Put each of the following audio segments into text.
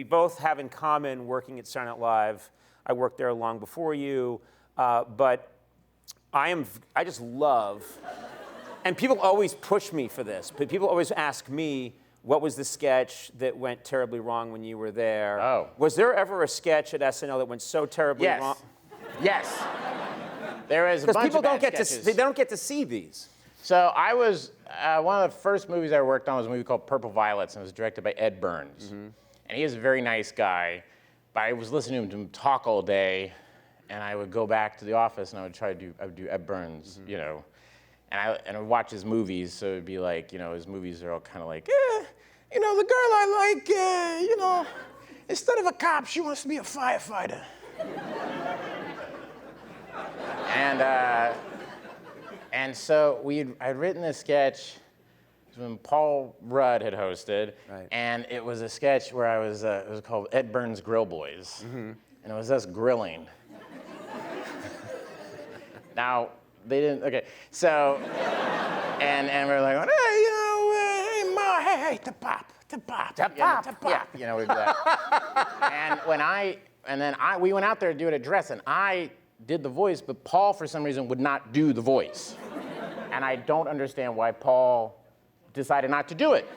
we both have in common working at Saturday Night Live. I worked there long before you, but I just love, and people always push me for this, but people always ask me, what was the sketch that went terribly wrong when you were there? Oh. Was there ever a sketch at SNL that went so terribly wrong? Yes. There is a bunch people of bad don't get sketches. they don't get to see these. So I was, one of the first movies I worked on was a movie called Purple Violets, and it was directed by Ed Burns. Mm-hmm. And he is a very nice guy, but I was listening to him talk all day, and I would go back to the office and I would do Ed Burns, you know. And I would watch his movies, so it'd be like, you know, his movies are all kind of like, you know, the girl I like, you know, instead of a cop, she wants to be a firefighter. And so I'd written this sketch when Paul Rudd had hosted, right. And it was a sketch where it was called Ed Burns Grill Boys, and it was us grilling. Now, they didn't, okay, so, and we were like, hey, you know, hey, Ma, hey, to pop, yeah, you know, we'd do that. And we went out there to do an address, and I did the voice, but Paul, for some reason, would not do the voice. And I don't understand why Paul decided not to do it.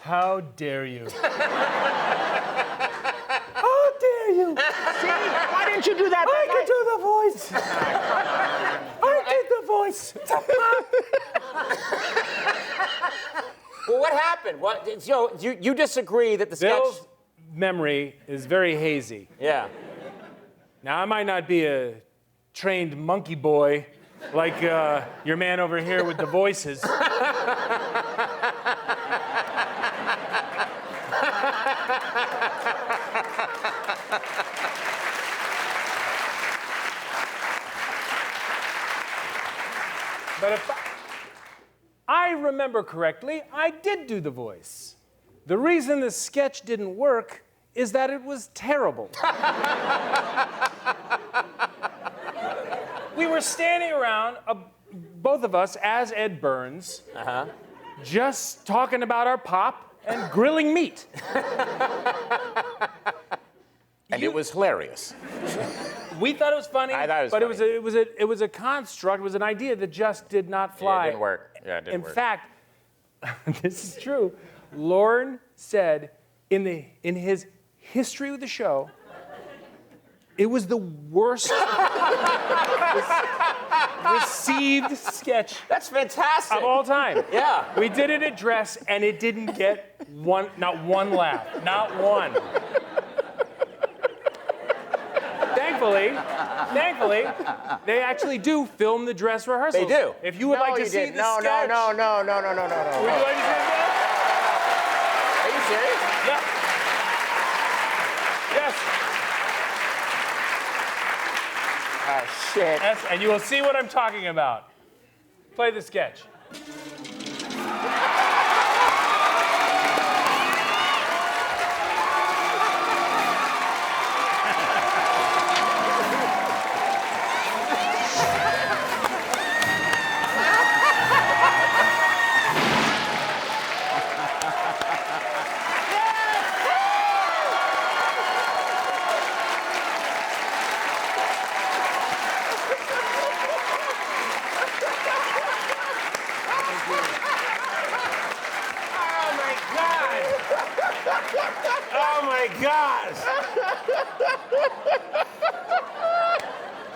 How dare you? How dare you? See, why didn't you do that? I can do the voice. I did the voice. Well, what happened? So you disagree that the sketch? Bill's memory is very hazy. Yeah. Now, I might not be a trained monkey boy like your man over here with the voices. But if I remember correctly, I did do the voice. The reason the sketch didn't work is that it was terrible. We were standing around, both of us as Ed Burns, just talking about our pop and grilling meat. And it was hilarious. We thought it was funny, I thought it was but funny. it was a construct, it was an idea that just did not fly. Yeah, it didn't work. Yeah, it didn't work. In fact, this is true. Lorne said in his history with the show, it was the worst received sketch That's fantastic. of all time. Yeah. We did an address and it didn't get not one laugh, not one. Thankfully, they actually do film the dress rehearsals. They do. If you would like to see the sketch. No. Would you like to see the sketch? Are you serious? Yeah. Yes. Oh, shit. Yes, and you will see what I'm talking about. Play the sketch.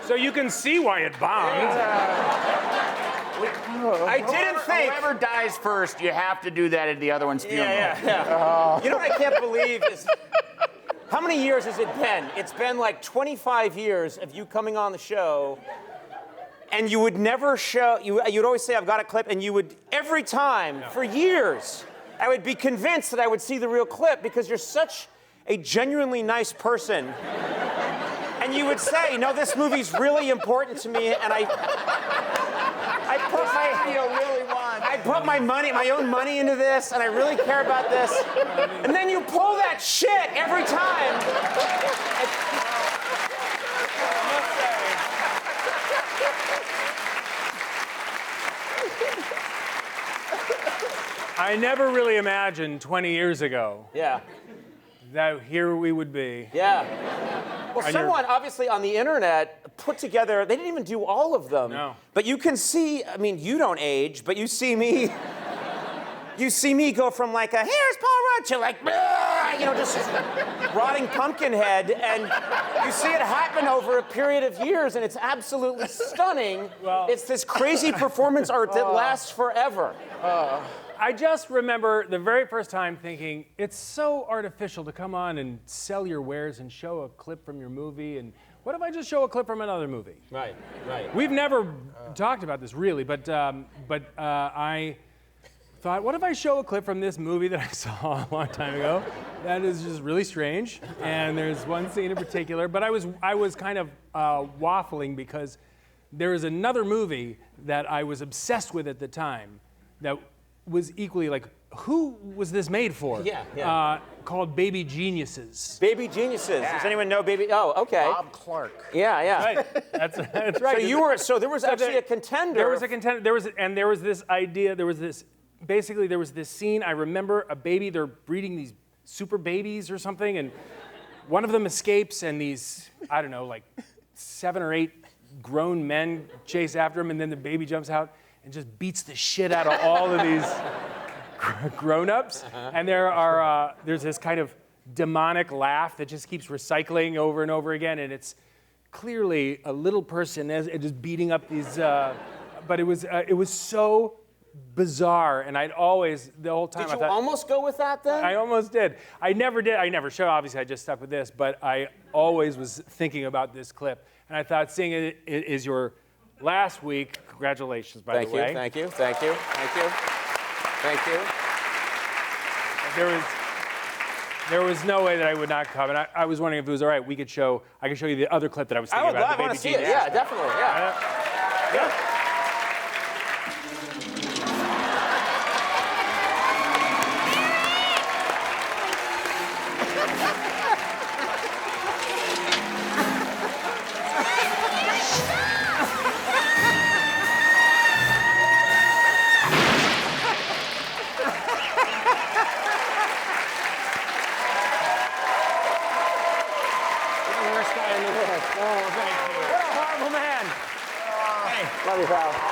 So you can see why it bombed. I didn't think. Whoever dies first, you have to do that at the other one's funeral. Yeah. You know what I can't believe is, how many years has it been? It's been like 25 years of you coming on the show, And you would never show, you'd always say, I've got a clip, and you would, every time, for years, I would be convinced that I would see the real clip because you're such a genuinely nice person. And you would say, no, this movie's really important to me, and I put my own money into this, and I really care about this. And then you pull that shit every time. I never really imagined 20 years ago that here we would be. Yeah. Well, someone obviously on the internet put together, they didn't even do all of them. No. But you can see, I mean, you don't age, but you see me go from like a, here's Paul Rudd, to like, just rotting pumpkin head. And you see it happen over a period of years, and it's absolutely stunning. Well, it's this crazy performance art that lasts forever. I just remember the very first time thinking, it's so artificial to come on and sell your wares and show a clip from your movie. And what if I just show a clip from another movie? Right. We've never talked about this really, but I thought, what if I show a clip from this movie that I saw a long time ago? That is just really strange. And there's one scene in particular, but I was kind of waffling because there is another movie that I was obsessed with at the time that was equally like, who was this made for? Yeah. Called Baby Geniuses. Baby Geniuses. Does anyone know Baby? Oh, okay. Bob Clark. Yeah. Right. That's right. So there was actually a contender. There was a contender. There was this idea. There was this scene. I remember a baby. They're breeding these super babies or something, and one of them escapes, and these, I don't know, like 7 or 8 grown men chase after him, and then the baby jumps out and just beats the shit out of all of these grown-ups. And there's this kind of demonic laugh that just keeps recycling over and over again, and it's clearly a little person just beating up these. But it was so bizarre, and I'd always, the whole time, Did you almost go with that then? I almost did. I never showed. Obviously, I just stuck with this, but I always was thinking about this clip, and I thought seeing it is your last week. Congratulations, by the way. Thank you. There was no way that I would not come, and I was wondering if it was all right. I could show you the other clip that I was thinking about. I want to see it. Yeah, definitely. Yeah. Love you, pal.